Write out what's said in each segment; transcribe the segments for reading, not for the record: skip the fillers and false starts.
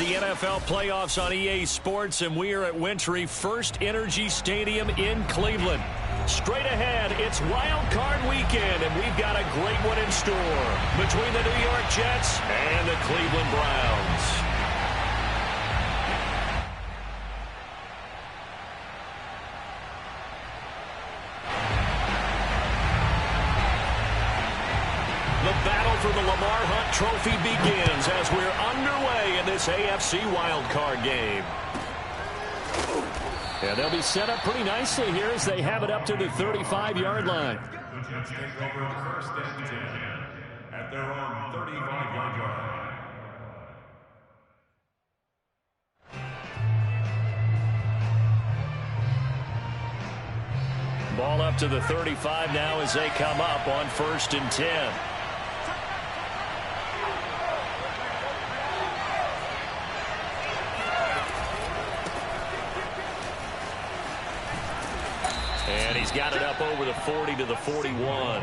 the NFL playoffs on EA Sports, and we are at Wintry First Energy Stadium in Cleveland. Straight ahead, it's Wild Card Weekend, and we've got a great one in store between the New York Jets and the Cleveland Browns. The battle for the Lamar Hunt Trophy begins as we're underway in this AFC wildcard game. And they'll be set up pretty nicely here as they have it up to the 35-yard line. The Jets take over the first and 10 at their own 35-yard line. Ball up to the 35 now as they come up on first and 10. And he's got it up over the 40 to the 41.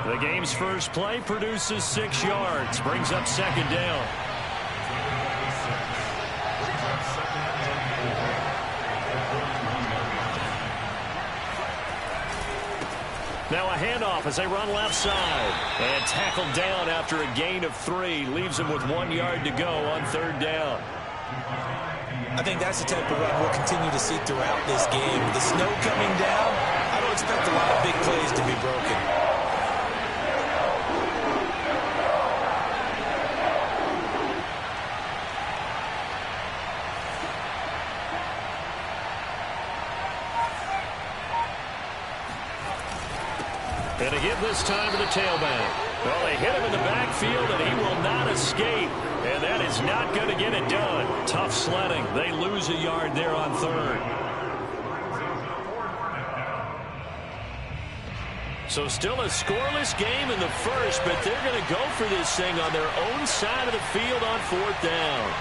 The game's first play produces 6 yards, brings up second down. Now a handoff as they run left side. And tackled down after a gain of 3. Leaves him with 1 yard to go on third down. I think that's the type of run we'll continue to see throughout this game. With the snow coming down, I don't expect a lot of big plays to be broken. And a give this time to the tailback. Well, they hit him in the backfield, and he will not escape. And that is not going to get it done. Tough sledding. They lose a yard there on third. So still a scoreless game in the first, but they're going to go for this thing on their own side of the field on fourth down.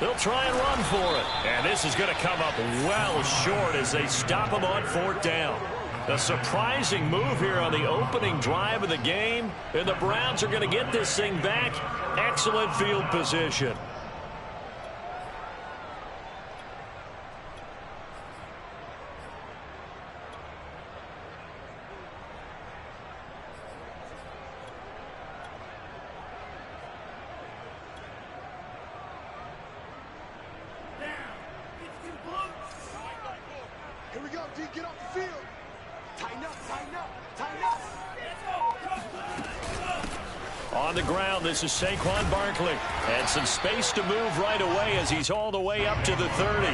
They'll try and run for it. And this is going to come up well short as they stop him on fourth down. A surprising move here on the opening drive of the game. And the Browns are going to get this thing back. Excellent field position. Here we go, D. Get off the field. Tighten up, tighten up, tighten up. On the ground, this is Saquon Barkley. And some space to move right away as he's all the way up to the 30.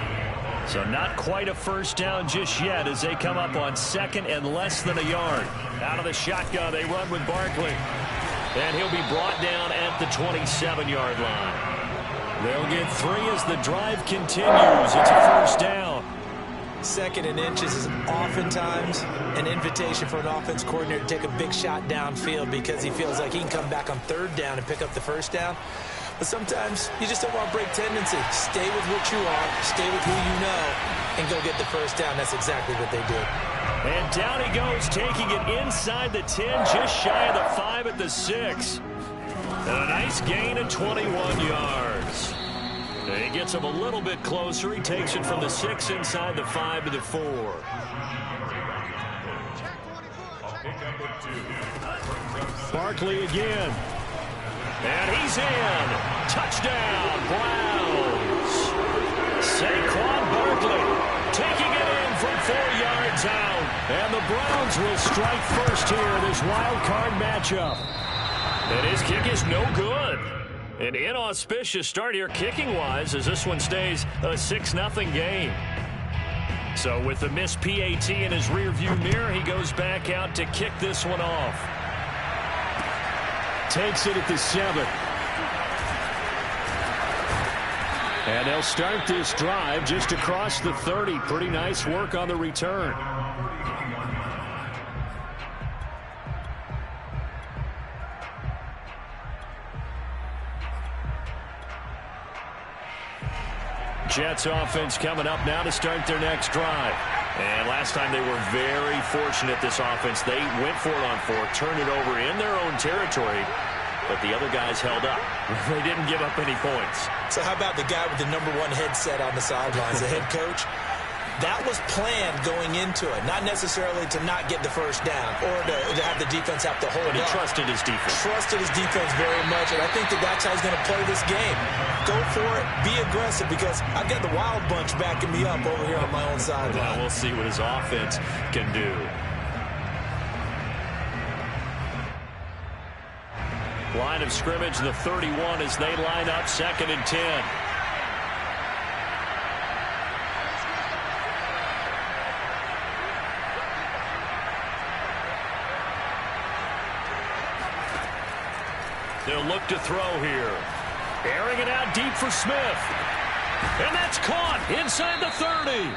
So not quite a first down just yet as they come up on second and less than a yard. Out of the shotgun, they run with Barkley. And he'll be brought down at the 27-yard line. They'll get 3 as the drive continues. It's a first down. Second and inches is oftentimes an invitation for an offense coordinator to take a big shot downfield because he feels like he can come back on third down and pick up the first down. But sometimes you just don't want to break tendency. Stay with what you are, stay with who you know, and go get the first down. That's exactly what they did. And down he goes, taking it inside the 10, just shy of the 5 at the 6. And a nice gain of 21 yards. He gets him a little bit closer. He takes it from the 6 inside the 5 to the 4. Barkley again. And he's in. Touchdown, Browns. Saquon Barkley taking it in from 4 yards out. And the Browns will strike first here in this wild card matchup. And his kick is no good. An inauspicious start here kicking-wise as this one stays a 6-0 game. So with the missed PAT in his rearview mirror, he goes back out to kick this one off. Takes it at the 7. And they'll start this drive just across the 30. Pretty nice work on the return. Jets offense coming up now to start their next drive. And last time they were very fortunate, this offense. They went for it on fourth, turned it over in their own territory, but the other guys held up. They didn't give up any points. So how about the guy with the #1 headset on the sidelines, the head coach? That was planned going into it, not necessarily to not get the first down or to have the defense have to hold But he up. trusted his defense. Trusted his defense very much, and I think that's how he's going to play this game. Go for it, be aggressive, because I've got the wild bunch backing me up over here on my own sideline. Now we'll see what his offense can do. Line of scrimmage, the 31 as they line up 2nd and 10. They'll look to throw here. Airing it out deep for Smith. And that's caught inside the 30.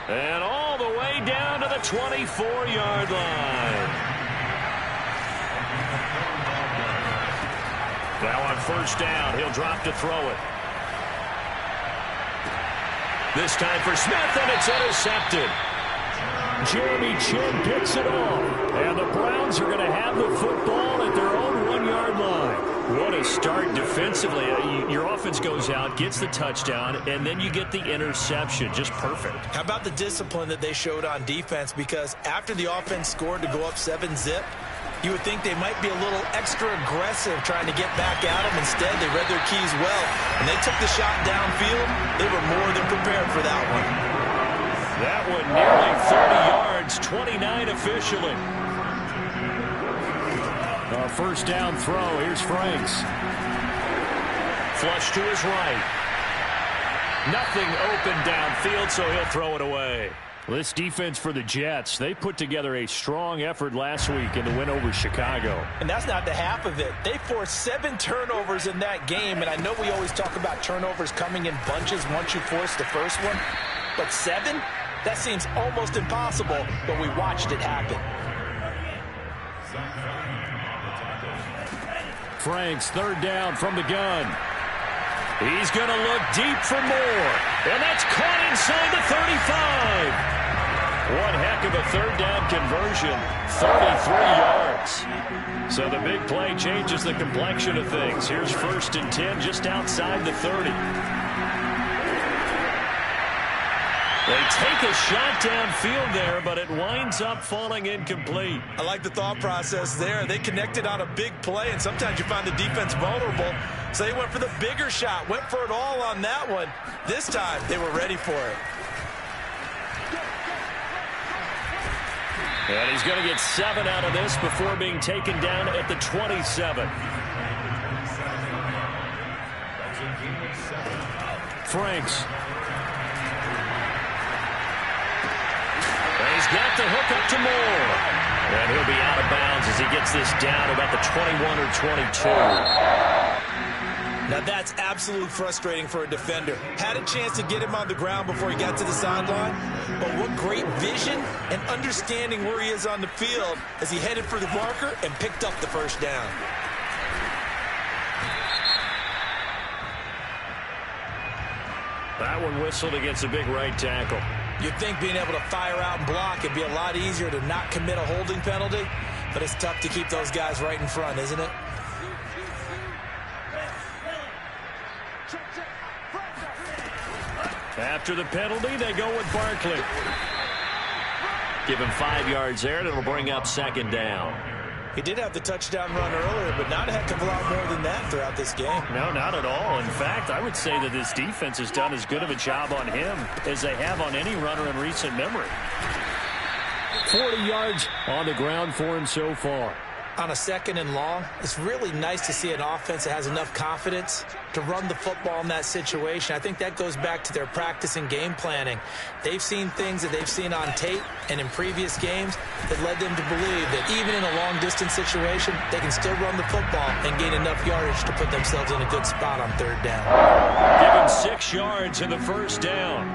And all the way down to the 24-yard line. Now on first down, he'll drop to throw it. This time for Smith, and it's intercepted. Jeremy Chin picks it off. And the Browns are going to have the football at their own 1-yard line. What a start defensively. Your offense goes out, gets the touchdown, and then you get the interception. Just perfect. How about the discipline that they showed on defense? Because after the offense scored to go up 7-zip, you would think they might be a little extra aggressive trying to get back at them. Instead, they read their keys well. When they took the shot downfield, they were more than prepared for that one. That one nearly 30 yards, 29 officially. First down throw. Here's Franks. Flush to his right. Nothing open downfield, so he'll throw it away. This defense for the Jets, they put together a strong effort last week in the win over Chicago. And that's not the half of it. They forced 7 turnovers in that game, and I know we always talk about turnovers coming in bunches once you force the first one, but 7? That seems almost impossible, but we watched it happen. Franks, third down from the gun. He's going to look deep for more. And that's caught inside the 35. One heck of a third down conversion. 33 yards. So the big play changes the complexion of things. Here's 1st and 10 just outside the 30. They take a shot downfield there, but it winds up falling incomplete. I like the thought process there. They connected on a big play, and sometimes you find the defense vulnerable. So they went for the bigger shot, went for it all on that one. This time, they were ready for it. And he's going to get 7 out of this before being taken down at the 27. Franks. He's got the hook up to Moore. And he'll be out of bounds as he gets this down about the 21 or 22. Now that's absolutely frustrating for a defender. Had a chance to get him on the ground before he got to the sideline, but what great vision and understanding where he is on the field as he headed for the marker and picked up the first down. That one whistled against a big right tackle. You'd think being able to fire out and block would be a lot easier to not commit a holding penalty, but it's tough to keep those guys right in front, isn't it? After the penalty, they go with Barkley. Give him 5 yards there, and it'll bring up 2nd down. He did have the touchdown run earlier, but not a heck of a lot more than that throughout this game. No, not at all. In fact, I would say that this defense has done as good of a job on him as they have on any runner in recent memory. 40 yards on the ground for him so far. On a 2nd and long, it's really nice to see an offense that has enough confidence to run the football in that situation. I think that goes back to their practice and game planning. They've seen things that they've seen on tape and in previous games that led them to believe that even in a long-distance situation, they can still run the football and gain enough yardage to put themselves in a good spot on 3rd down. Give him 6 yards in the first down.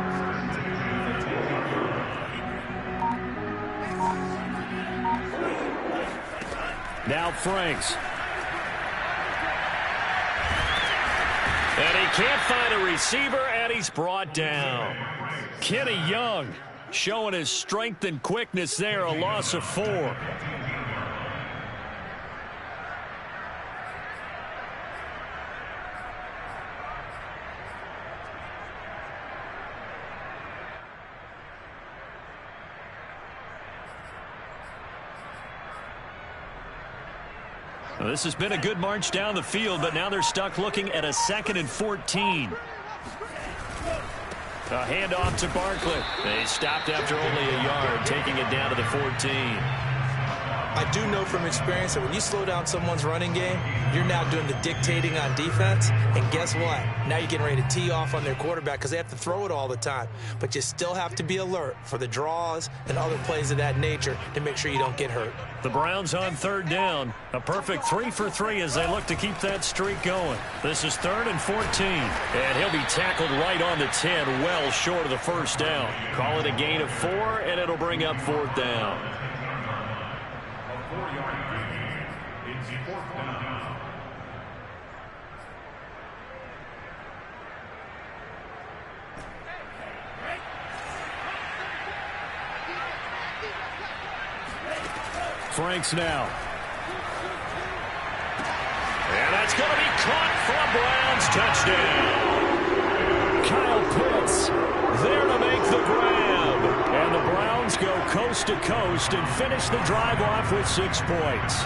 Now Franks. And he he can't find a receiver, and he's brought down. Kenny Young showing his strength and quickness there, a loss of 4. Well, this has been a good march down the field, but now they're stuck looking at a 2nd and 14. A handoff to Barkley. They stopped after only a yard, taking it down to the 14. I do know from experience that when you slow down someone's running game, you're now doing the dictating on defense. And guess what? Now you're getting ready to tee off on their quarterback because they have to throw it all the time. But you still have to be alert for the draws and other plays of that nature to make sure you don't get hurt. The Browns on 3rd down. A perfect 3 for 3 as they look to keep that streak going. This is 3rd and 14. And he'll be tackled right on the 10, well short of the 1st down. Call it a gain of 4, and it'll bring up 4th down. Franks now. And that's going to be caught for a Browns touchdown. Kyle Pitts there to make the grab. And the Browns go coast to coast and finish the drive off with 6 points.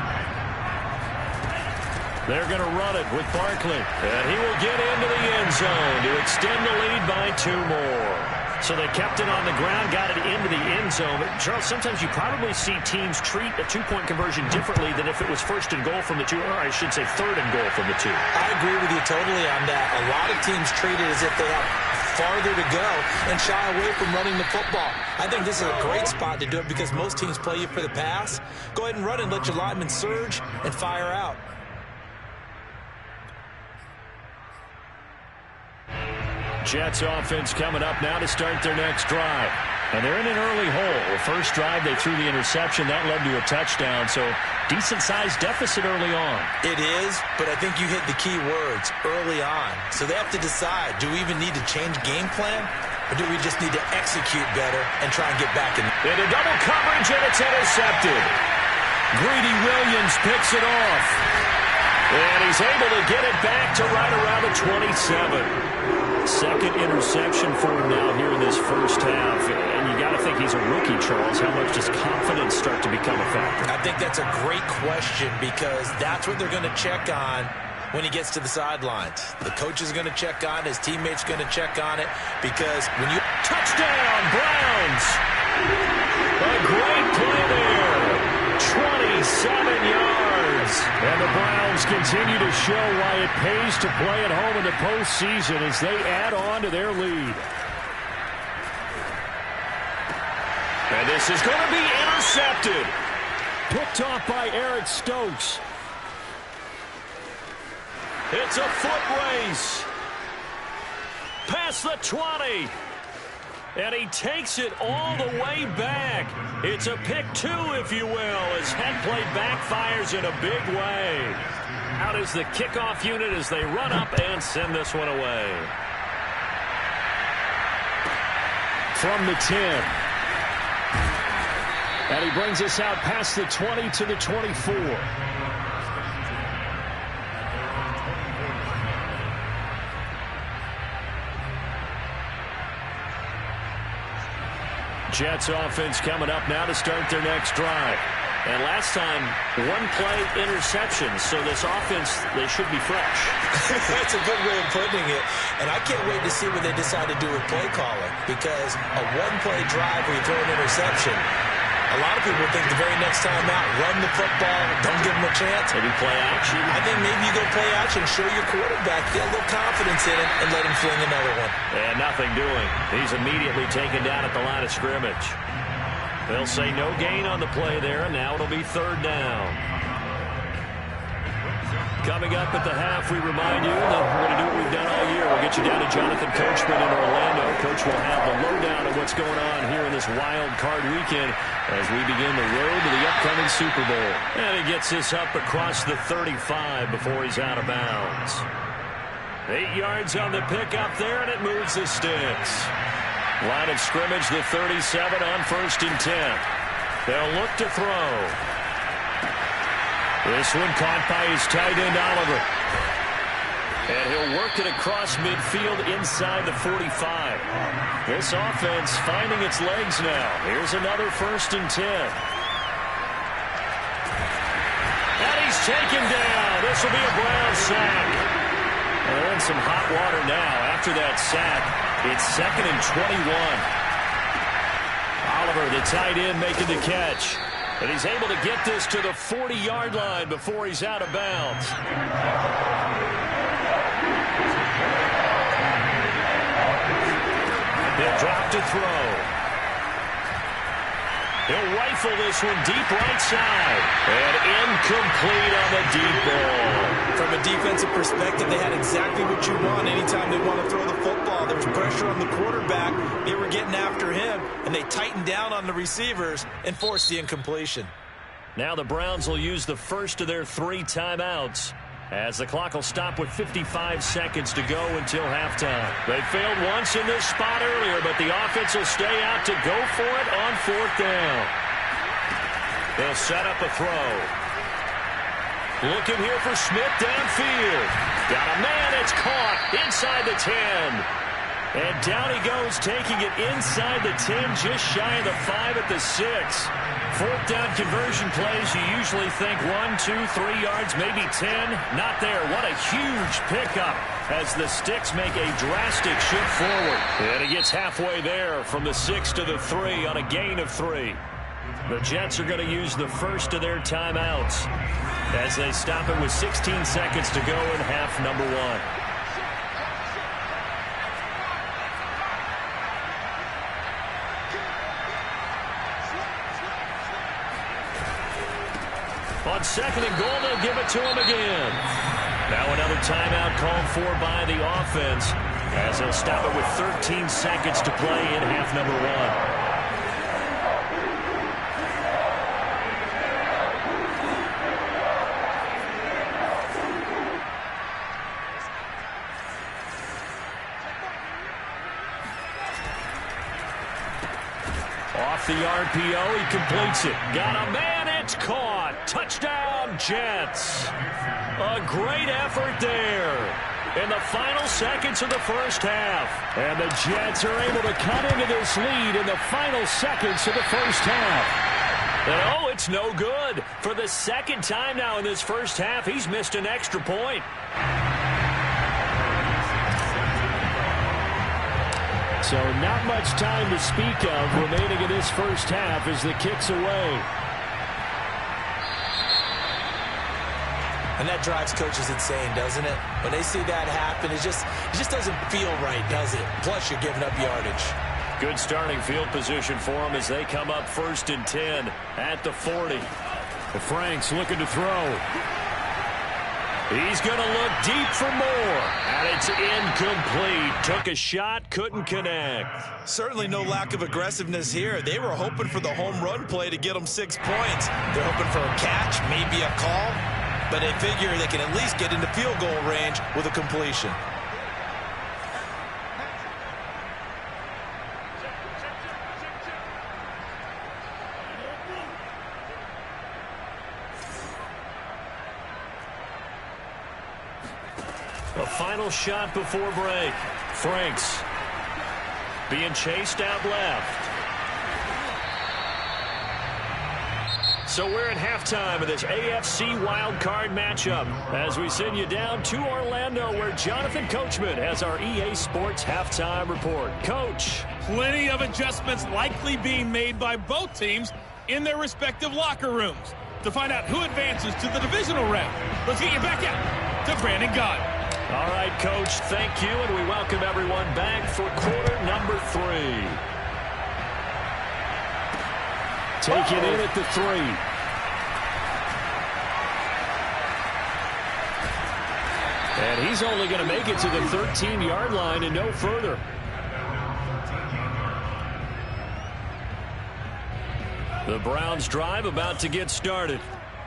They're going to run it with Barkley. And he will get into the end zone to extend the lead by 2 more. So they kept it on the ground, got it into the end zone. But Charles, sometimes you probably see teams treat a 2-point conversion differently than if it was 1st and goal from the 2, or I should say 3rd and goal from the 2. I agree with you totally on that. A lot of teams treat it as if they have farther to go and shy away from running the football. I think this is a great spot to do it because most teams play you for the pass. Go ahead and run and let your linemen surge and fire out. Jets offense coming up now to start their next drive. And they're in an early hole. The first drive, they threw the interception. That led to a touchdown, so decent-sized deficit early on. It is, but I think you hit the key words, early on. So they have to decide, do we even need to change game plan, or do we just need to execute better and try and get back in? Into double coverage, and it's intercepted. Greedy Williams picks it off. And he's able to get it back to right around the 27. 2nd interception for him now here in this first half. And you got to think he's a rookie, Charles. How much does confidence start to become a factor? I think that's a great question because that's what they're going to check on when he gets to the sidelines. The coach is going to check on it. His teammates going to check on it because when you... Touchdown, Browns! A great play there. 27 yards. And the Browns continue to show why it pays to play at home in the postseason as they add on to their lead. And this is going to be intercepted. Picked off by Eric Stokes. It's a foot race. Past the 20. And he takes it all the way back. It's a pick 2, if you will, as head play backfires in a big way. Out is the kickoff unit as they run up and send this one away. From the 10. And he brings us out past the 20 to the 24. Jets offense coming up now to start their next drive. And last time, 1-play interception. So this offense, they should be fresh. That's a good way of putting it. And I can't wait to see what they decide to do with play calling. Because a 1-play drive where you throw an interception, a lot of people think the very next time out, run the football, don't give them a chance. Maybe play action. I think maybe you go play action, show your quarterback, get a little confidence in it, and let him fling another one. And nothing doing. He's immediately taken down at the line of scrimmage. They'll say no gain on the play there, and now it'll be 3rd down. Coming up at the half, we remind you that we're going to do what we've done all year. We'll get you down to Jonathan Coachman in Orlando. Coach will have the lowdown of what's going on here in this wild card weekend as we begin the road to the upcoming Super Bowl. And he gets this up across the 35 before he's out of bounds. 8 yards on the pickup there, and it moves the sticks. Line of scrimmage, the 37 on 1st and 10. They'll look to throw. This one caught by his tight end, Oliver. And he'll work it across midfield inside the 45. This offense finding its legs now. Here's another 1st and 10. And he's taken down. This will be a Brown sack. They're in some hot water now after that sack. It's 2nd and 21. Oliver, the tight end, making the catch. And he's able to get this to the 40-yard line before he's out of bounds. He'll drop to throw. He'll rifle this one deep right side. And incomplete on the deep ball. From a defensive perspective, they had exactly what you want anytime they want to throw the football. There was pressure on the quarterback. They were getting after him, and they tightened down on the receivers and forced the incompletion. Now the Browns will use the first of their 3 timeouts, as the clock will stop with 55 seconds to go until halftime. They failed once in this spot earlier, but the offense will stay out to go for it on 4th down. They'll set up a throw. Looking here for Smith downfield. Got a man, it's caught inside the 10. And down he goes, taking it inside the 10, just shy of the 5 at the 6. 4th down conversion plays, you usually think 1, 2, 3 yards, maybe 10. Not there. What a huge pickup as the Sticks make a drastic shift forward. And he gets halfway there from the 6 to the 3 on a gain of 3. The Jets are going to use the first of their timeouts as they stop it with 16 seconds to go in half number 1. On 2nd and goal, they'll give it to him again. Now another timeout called for by the offense as they'll stop it with 13 seconds to play in half number 1. Off the RPO, he completes it. Got a man, it's caught. Touchdown, Jets. A great effort there in the final seconds of the first half. And the Jets are able to cut into this lead in the final seconds of the first half. And oh, it's no good. For the 2nd time now in this first half, he's missed an extra point. So not much time to speak of remaining in this first half as the kick's away. And that drives coaches insane, doesn't it? When they see that happen, it just doesn't feel right, does it? Plus, you're giving up yardage. Good starting field position for them as they come up 1st and 10 at the 40. The Franks looking to throw. He's going to look deep for more. And it's incomplete. Took a shot, couldn't connect. Certainly no lack of aggressiveness here. They were hoping for the home run play to get them 6 points. They're hoping for a catch, maybe a call. But they figure they can at least get into field goal range with a completion. A final shot before break. Franks being chased out left. So we're at halftime of this AFC wildcard matchup as we send you down to Orlando where Jonathan Coachman has our EA Sports halftime report. Coach. Plenty of adjustments likely being made by both teams in their respective locker rooms. To find out who advances to the divisional round, let's get you back out to Brandon Gott. All right, Coach, thank you, and we welcome everyone back for quarter number 3. Take it in at the 3. And he's only going to make it to the 13-yard line and no further. The Browns drive about to get started.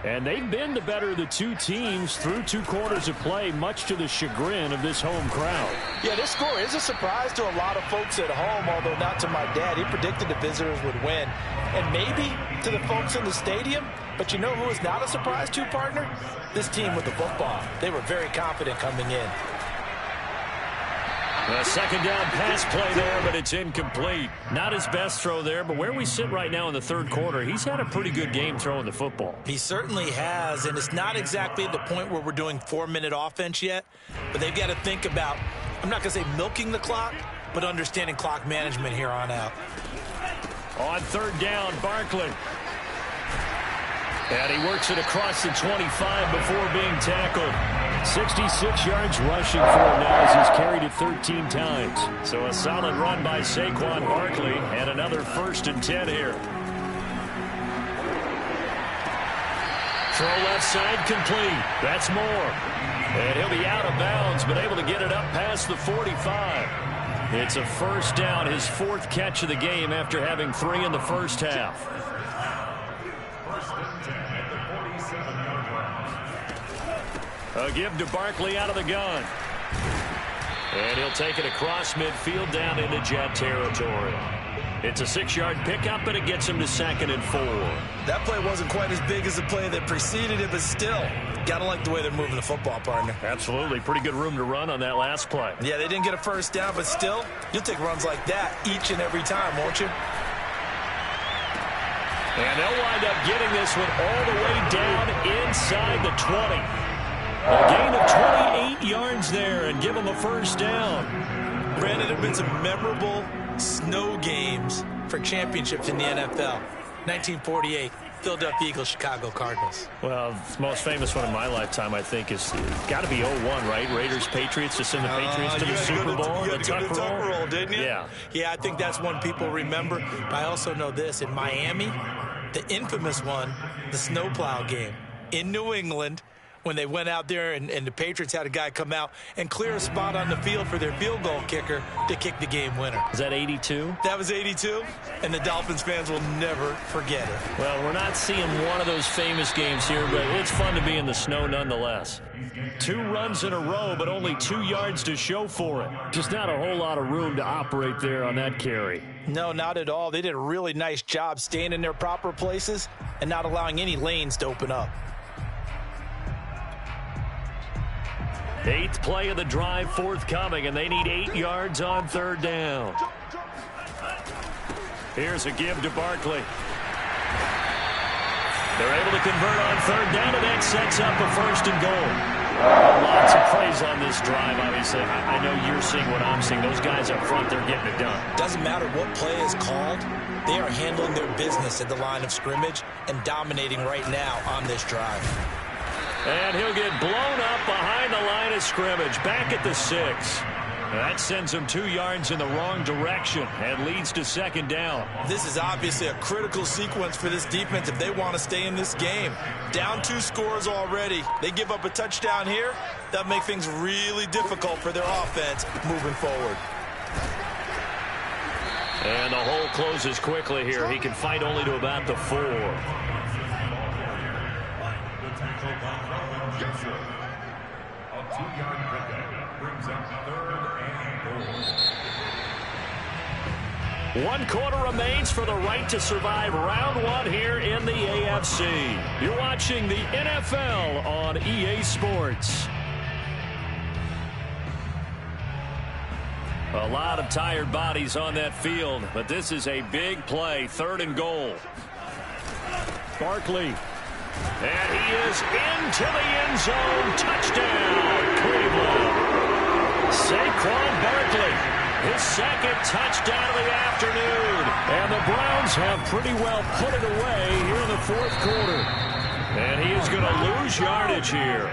And they've been the better of the two teams through 2 quarters of play, much to the chagrin of this home crowd. Yeah, this score is a surprise to a lot of folks at home, although not to my dad. He predicted the visitors would win. And maybe to the folks in the stadium. But you know who is not a surprise to, partner? This team with the football. They were very confident coming in. A second down pass play there, but it's incomplete. Not his best throw there, but where we sit right now in the third quarter, he's had a pretty good game throwing the football. He certainly has, and it's not exactly at the point where we're doing 4-minute offense yet, but they've got to think about, I'm not going to say milking the clock, but understanding clock management here on out. On third down, Barkley. And he works it across the 25 before being tackled. 66 yards rushing for him now as he's carried it 13 times. So a solid run by Saquon Barkley and another 1st and 10 here. Throw left side complete. That's Moore. And he'll be out of bounds, but able to get it up past the 45. It's a 1st down, his 4th catch of the game after having 3 in the first half. A give to Barkley out of the gun. And he'll take it across midfield down into Jet territory. It's a 6-yard pickup, but it gets him to 2nd and 4. That play wasn't quite as big as the play that preceded it, but still, gotta like the way they're moving the football, partner. Absolutely. Pretty good room to run on that last play. Yeah, they didn't get a 1st down, but still, you'll take runs like that each and every time, won't you? And they'll wind up getting this one all the way down inside the 20. A gain of 28 yards there and give them a 1st down. Brandon, there have been some memorable snow games for championships in the NFL. 1948, Philadelphia Eagles, Chicago Cardinals. Well, the most famous one in my lifetime, I think, is got to be 01, right? Raiders, Patriots, to send the Patriots to the Super Bowl. You had to go to the Tucker Roll, didn't you? Yeah. Yeah, I think that's one people remember. But I also know this. In Miami, the infamous one, the snowplow game in New England, when they went out there and the Patriots had a guy come out and clear a spot on the field for their field goal kicker to kick the game winner. Is that 82? That was 82, and the Dolphins fans will never forget it. Well, we're not seeing one of those famous games here, but it's fun to be in the snow nonetheless. 2 runs in a row, but only 2 yards to show for it. Just not a whole lot of room to operate there on that carry. No, not at all. They did a really nice job staying in their proper places and not allowing any lanes to open up. 8th play of the drive forthcoming, and they need 8 yards on 3rd down. Here's a give to Barkley. They're able to convert on 3rd down, and that sets up a 1st and goal. Lots of plays on this drive, obviously. I know you're seeing what I'm seeing. Those guys up front, they're getting it done. Doesn't matter what play is called. They are handling their business at the line of scrimmage and dominating right now on this drive. And he'll get blown up behind the line of scrimmage, back at the 6. That sends him 2 yards in the wrong direction and leads to 2nd down. This is obviously a critical sequence for this defense if they want to stay in this game. Down 2 scores already. They give up a touchdown here. That'll make things really difficult for their offense moving forward. And the hole closes quickly here. He can fight only to about the 4. A 2-yard pickup brings up 3rd and goal. 1 quarter remains for the right to survive round 1 here in the AFC. You're watching the NFL on EA Sports. A lot of tired bodies on that field, but this is a big play. 3rd and goal. Barkley. And he is into the end zone. Touchdown, Cleveland. Saquon Barkley, his 2nd touchdown of the afternoon. And the Browns have pretty well put it away here in the 4th quarter. And he is going to lose yardage here.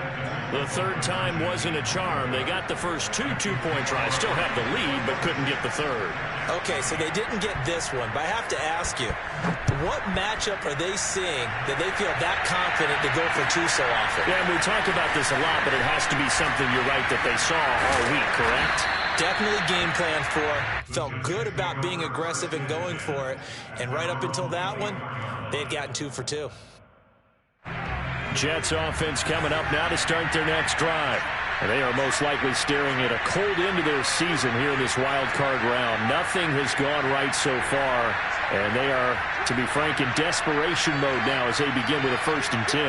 The 3rd time wasn't a charm. They got the first 2 two-point tries. Still have the lead, but couldn't get the 3rd. Okay, so they didn't get this one, but I have to ask you, what matchup are they seeing that they feel that confident to go for 2 so often? Yeah, we talk about this a lot, but it has to be something, you're right, that they saw all week, correct? Definitely game plan for, felt good about being aggressive and going for it, and right up until that one, they had gotten 2 for 2. Jets offense coming up now to start their next drive. And they are most likely staring at a cold end of their season here in this wild card round. Nothing has gone right so far. And they are, to be frank, in desperation mode now as they begin with a 1st and 10.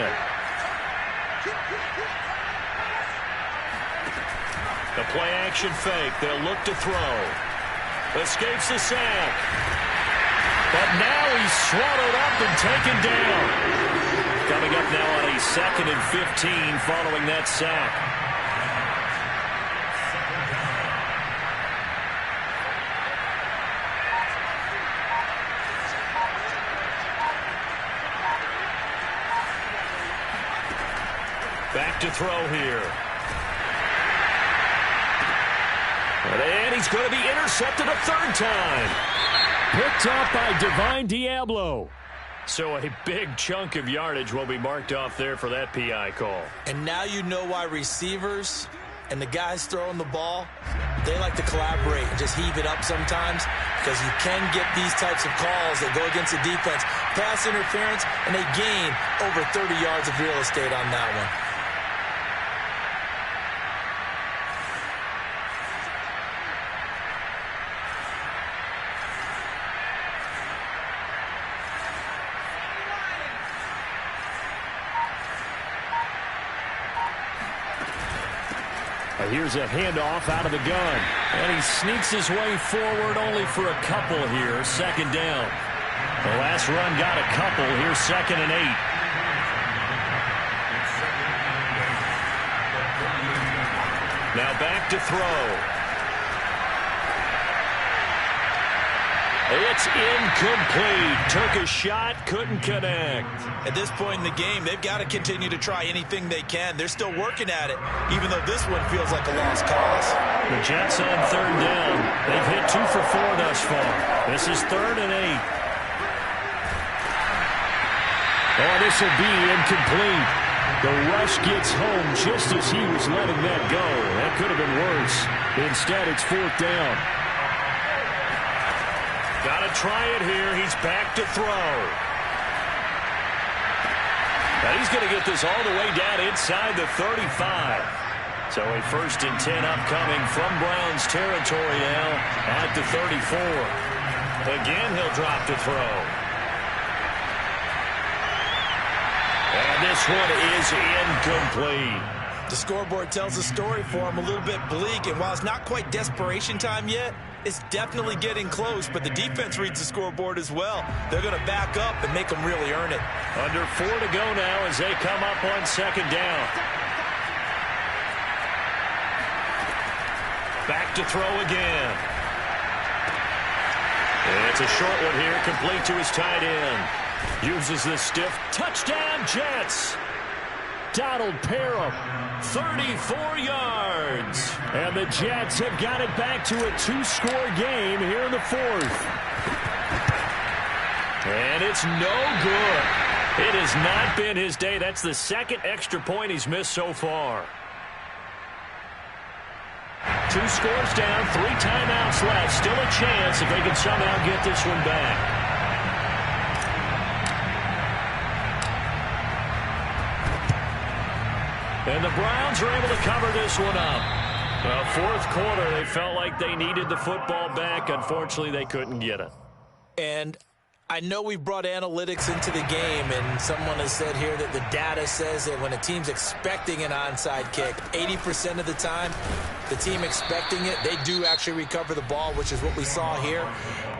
The play action fake. They'll look to throw. Escapes the sack. But now he's swallowed up and taken down. Coming up now on a 2nd and 15 following that sack. Back to throw here. And he's going to be intercepted a 3rd time. Picked up by Divine Diablo. So a big chunk of yardage will be marked off there for that PI call. And now you know why receivers and the guys throwing the ball, they like to collaborate and just heave it up sometimes, because you can get these types of calls that go against the defense. Pass interference, and they gain over 30 yards of real estate on that one. Here's a handoff out of the gun. And he sneaks his way forward only for a couple here. 2nd down. The last run got a couple. Here's 2nd and 8. Now back to throw. It's incomplete. Took a shot, couldn't connect. At this point in the game, they've got to continue to try anything they can. They're still working at it, even though this one feels like a lost cause. The Jets on 3rd down. They've hit 2 for 4 thus far. This is 3rd and 8. Oh, this will be incomplete. The rush gets home just as he was letting that go. That could have been worse. Instead, it's 4th down. Got to try it here. He's back to throw. Now he's going to get this all the way down inside the 35. So a 1st and 10 upcoming from Browns territory now at the 34. Again, he'll drop to throw. And this one is incomplete. The scoreboard tells a story for him, a little bit bleak, and while it's not quite desperation time yet, it's definitely getting close, but the defense reads the scoreboard as well. They're going to back up and make them really earn it. Under 4 to go now as they come up on 2nd down. Back to throw again. It's a short one here, complete to his tight end. Uses the stiff. Touchdown, Jets! Donald Parham, 34 yards. And the Jets have got it back to a 2-score game here in the 4th. And it's no good. It has not been his day. That's the 2nd extra point he's missed so far. 2 scores down, 3 timeouts left. Still a chance if they can somehow get this one back. And the Browns are able to cover this one up. 4th quarter, they felt like they needed the football back. Unfortunately, they couldn't get it. And I know we've brought analytics into the game, and someone has said here that the data says that when a team's expecting an onside kick, 80% of the time, the team expecting it, they do actually recover the ball, which is what we saw here.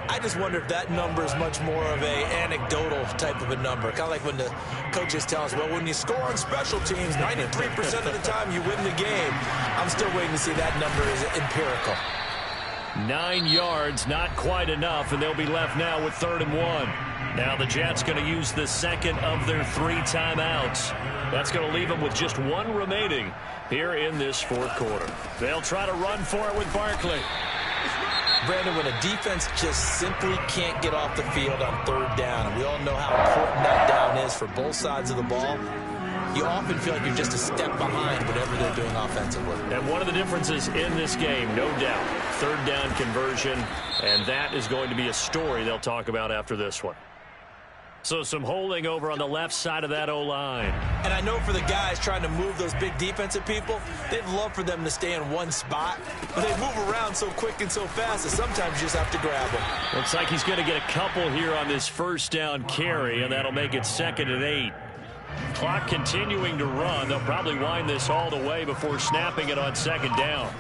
I just wonder if that number is much more of a anecdotal type of a number. Kind of like when the coaches tell us, well, when you score on special teams, 93% of the time you win the game. I'm still waiting to see that number is empirical. 9 yards, not quite enough, and they'll be left now with 3rd and 1. Now the Jets going to use the 2nd of their 3 timeouts. That's going to leave them with just 1 remaining here in this 4th quarter. They'll try to run for it with Barkley. Brandon, when a defense just simply can't get off the field on 3rd down, and we all know how important that down is for both sides of the ball, you often feel like you're just a step behind whatever they're doing offensively. And one of the differences in this game, no doubt, 3rd down conversion, and that is going to be a story they'll talk about after this one. So some holding over on the left side of that O-line. And I know for the guys trying to move those big defensive people, they'd love for them to stay in one spot. But they move around so quick and so fast that sometimes you just have to grab them. Looks like he's going to get a couple here on this first down carry, and that'll make it 2nd and 8. Clock continuing to run. They'll probably wind this all the way before snapping it on 2nd down.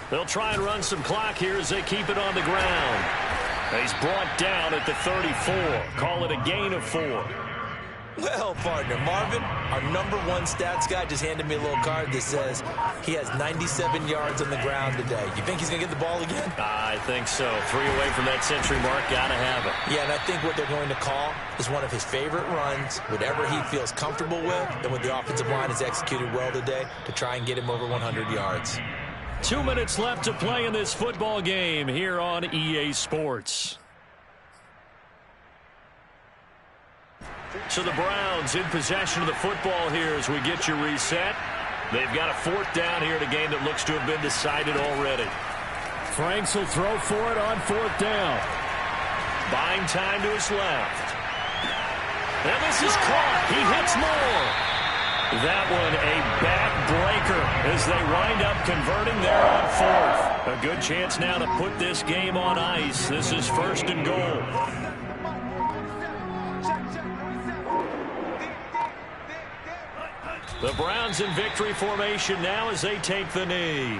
They'll try and run some clock here as they keep it on the ground. He's brought down at the 34. Call it a gain of 4. Well, partner, Marvin, our #1 stats guy just handed me a little card that says he has 97 yards on the ground today. You think he's going to get the ball again? I think so. 3 away from that century mark. Got to have it. Yeah, and I think what they're going to call is one of his favorite runs, whatever he feels comfortable with, and what the offensive line has executed well today to try and get him over 100 yards. 2 minutes left to play in this football game here on EA Sports. So the Browns in possession of the football here as we get you reset. They've got a 4th down here in a game that looks to have been decided already. Franks will throw for it on 4th down. Buying time to his left. And this is caught. He hits more. That one a backbreaker as they wind up converting there on 4th. A good chance now to put this game on ice. This is 1st and goal. The Browns in victory formation now as they take the knee.